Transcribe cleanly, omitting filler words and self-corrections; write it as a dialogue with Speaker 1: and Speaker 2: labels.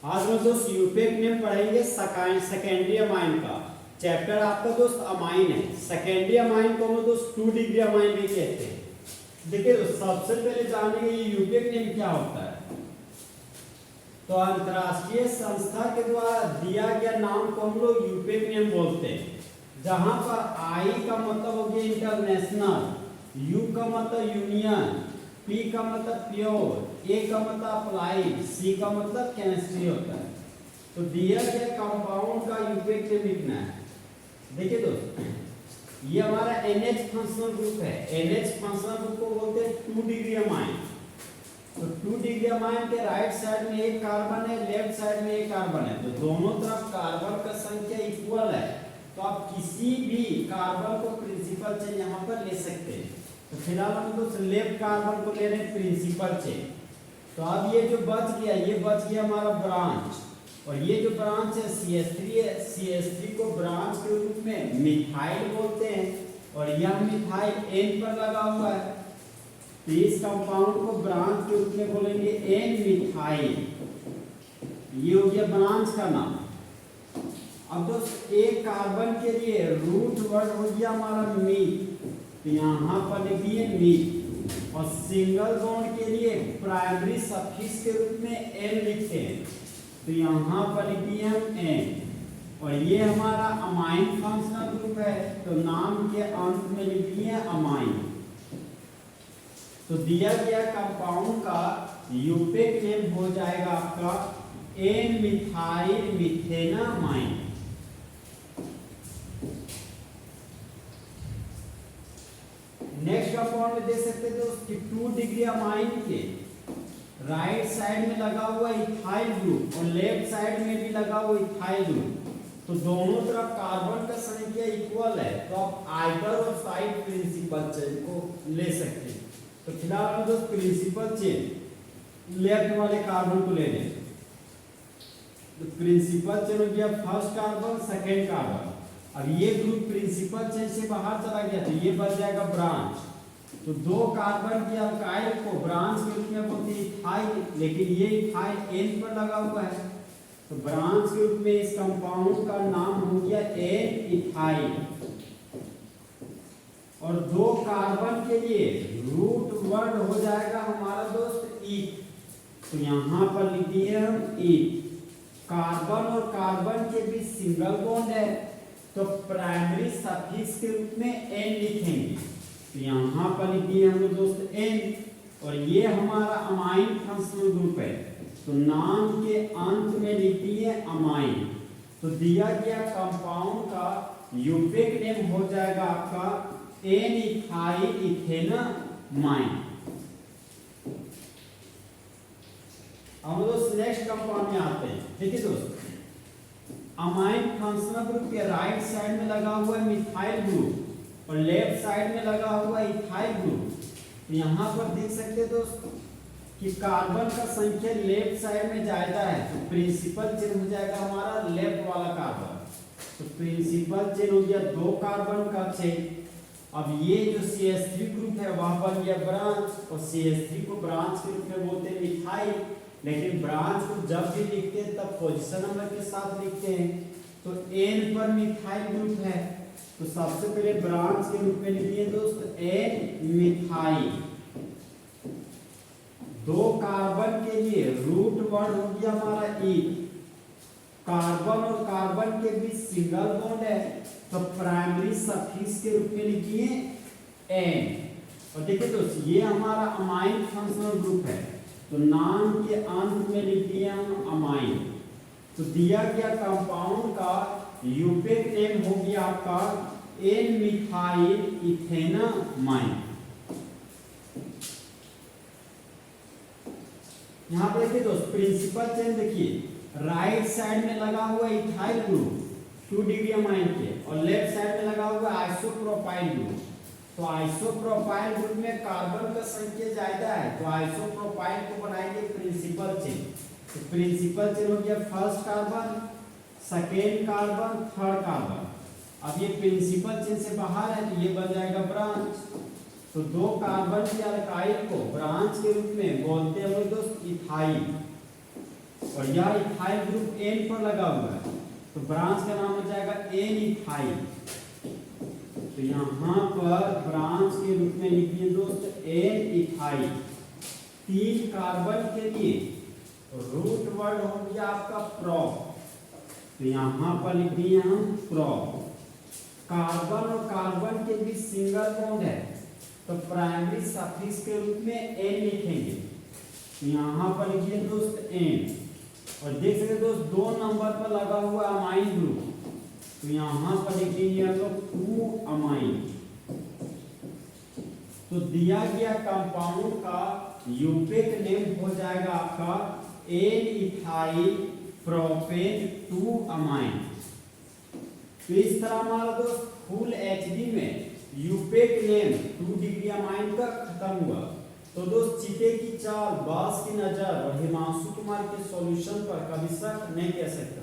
Speaker 1: आज हम दोस्त यूपेक नेम पढ़ेंगे सेकेंडरी अमाइन का चैप्टर आपका दोस्त अमाइन है। सेकेंडरी अमाइन को हम दोस्त 2 डिग्री अमाइन भी कहते हैं। देखिए दोस्त सबसे पहले जानेंगे ये यूपेक नेम क्या होता है। तो अंतरराष्ट्रीय संस्था के द्वारा दिया गया नाम को हम लोग यूपेक नेम बोलते हैं, जहां पर आई का मतलब हो गया इंटरनेशनल, यू का मतलब यूनियन, पी का मतलब प्योर, ए का मतलब अप्लाइड, सी का मतलब केमिस्ट्री होता है। तो दिया गया कंपाउंड का यूपेक नेम लिखना है। देखिए दोस्त ये हमारा NH फंक्शनल ग्रुप है। NH फंक्शनल ग्रुप को बोलते हैं 2 डिग्री अमाइन। तो 2 डिग्री अमाइन के राइट साइड में एक कार्बन है, लेफ्ट साइड में एक कार्बन है, तो दोनों तरफ कार्बन का संख्या इक्वल है। तो आप किसी भी कार्बन को प्रिंसिपल चेन यहाँ पर ले सकते हैं। तो फिलहाल हम तो लेफ्ट कार्बन को ले रहे हैं प्रिंसिपल चेन। तो अब ये जो बच गया, ये बच गया हमारा ब्रांच, और ये जो ब्रांच है CH3 है। CH3 को ब्रांच के रूप में मिथाइल बोलते हैं, और यह मिथाइल N पर लगा हुआ है, तो इस कंपाउंड को ब्रांच के रूप में बोलेंगे N मिथाइल। ये हो गया ब्रांच का नाम। अब दोस्त एक कार्बन के लिए रूट वर्ड हो गया हमारा मीथ, तो यहाँ पर लिखिए मीथ, और सिंगल बॉन्ड के लिए प्राइमरी सफिक्स के रूप में N लिखते हैं, तो यहाँ पर लिखिए हम N। और ये हमारा अमाइन फंक्शनल ग्रुप है, तो नाम के अंत में लिखिए अमाइन। तो दिया गया कंपाउंड का यूपेक नेम हो जाएगा आपका N methyl methenamine. Next compound में दे सकते हैं दोस्त 2 डिग्री अमाइन के राइट साइड में लगा हुआ इथाइल ग्रुप और लेफ्ट साइड में भी लगा हुआ इथाइल ग्रुप, तो दोनों तरफ कार्बन का संख्या इक्वल है, तो आप आइदर और साइड प्रिंसिपल चेन को ले सकते हैं। तो फिलहाल हम दोस्त प्रिंसिपल चेन लेफ्ट वाले कार्बन को ले लें। तो प्रिंसिपल चेन हो गया फर्स्ट कार्बन सेकेंड कार्बन। अब ये ग्रुप प्रिंसिपल चेन से बाहर चला गया, तो ये बच जाएगा ब्रांच। तो 2 कार्बन की अल्काइल को ब्रांच के रूप में बोलते हैं इथाइल, लेकिन ये इथाइल N पर लगा हुआ है, तो ब्रांच के रूप में इस कंपाउंड का नाम हो गया N इथाइल। और 2 कार्बन के लिए रूट वर्ड हो जाएगा हमारा दोस्त ईथ, तो यहाँ पर लिख दिए हम ईथ। कार्बन और कार्बन के बीच सिंगल बॉन्ड है, तो प्राइमरी सफिक्स के रूप में N लिखेंगे, तो यहाँ पर लिख दिए हम दोस्त N। और ये हमारा अमाइन फंक्शनल ग्रुप है, तो नाम के अंत में लिख दिए अमाइन। तो दिया गया कंपाउंड का यूपेक नेम हो जाएगा आपका N इथाइल इथेनामाइन। अब दोस्त नेक्स्ट कंपाउंड में आते हैं। देखिए दोस्त अमाइन फंक्शनल ग्रुप के राइट साइड में लगा हुआ है मिथाइल ग्रुप और लेफ्ट साइड में लगा हुआ है इथाइल ग्रुप। तो यहाँ पर देख सकते हैं दोस्त कि कार्बन का संख्या लेफ्ट साइड में ज्यादा है, तो प्रिंसिपल चेन हो जाएगा हमारा लेफ्ट वाला कार्बन। तो प्रिंसिपल चेन हो गया 2 कार्बन का चेन। अब ये जो CH3 ग्रुप है वहां बन गया ब्रांच, और CH3 को ब्रांच के रूप में बोलते हैं मिथाइल, लेकिन ब्रांच को जब भी लिखते हैं तब पोजीशन नंबर के साथ लिखते हैं। तो N पर मिथाइल ग्रुप है, तो सबसे पहले ब्रांच के रूप में लिखिए दोस्त N मिथाइल। 2 कार्बन के लिए रूट वर्ड हो गया हमारा ईथ। कार्बन और कार्बन के बीच सिंगल बॉन्ड है, तो प्राइमरी सफिक्स के रूप में लिखिए N। और देखिए दोस्त ये हमारा अमाइन फंक्शनल ग्रुप है, तो नाम के अंत में लिख दिए हम अमाइन। तो दिया गया कंपाउंड का यूपेक नेम हो गया आपका N मिथाइल इथेनामाइन। यहाँ पे देखिए दोस्त प्रिंसिपल चेन देखिए राइट साइड में लगा हुआ इथाइल ग्रुप 2 डिग्री अमाइन के, और लेफ्ट साइड में लगा हुआ आइसोप्रोपाइल ग्रुप। तो आइसोप्रोपाइल ग्रुप में कार्बन का संख्या ज्यादा है, तो आइसोप्रोपाइल को बनाएंगे प्रिंसिपल चेन। तो प्रिंसिपल चेन हो गया first carbon second carbon third carbon. अब ये प्रिंसिपल चेन से बाहर है, तो ये बन जाएगा ब्रांच। तो 2 कार्बन की अल्काइल को ब्रांच के रूप में बोलते हैं दोस्त इथाइल। और यह इथाइल ग्रुप एन पर लगा हुआ है, तो ब्रांच का नाम हो जाएगा एन इथाइल। तो यहाँ पर ब्रांच के रूप में लिखिए दोस्त एन इथाइल। 3 कार्बन के लिए रूट वर्ड हो गया आपका प्रोप, तो यहाँ पर लिख दिए हम प्रोप। कार्बन और कार्बन के बीच सिंगल बॉन्ड है, तो प्राइमरी सफिक्स के रूप में एन लिखेंगे, तो यहाँ पर लिखिए दोस्त एन। और देख सकते दोस्त 2 नंबर पर लगा हुआ अमाइन ग्रुप, तो यहाँ पर लिख दीजिए हम लोग 2 अमाइन। तो दिया गया कंपाउंड का यूपेक नेम हो जाएगा आपका एन इथाइल प्रोपेन 2 अमाइन। तो इस तरह हमारा दोस्त फुल एचडी में यूपेक नेम 2 डिग्री अमाइन का खत्म हुआ। तो दोस्त चीते की चाल, बास की नजर और हिमांशु कुमार के सॉल्यूशन पर कभी शक नहीं कह सकता।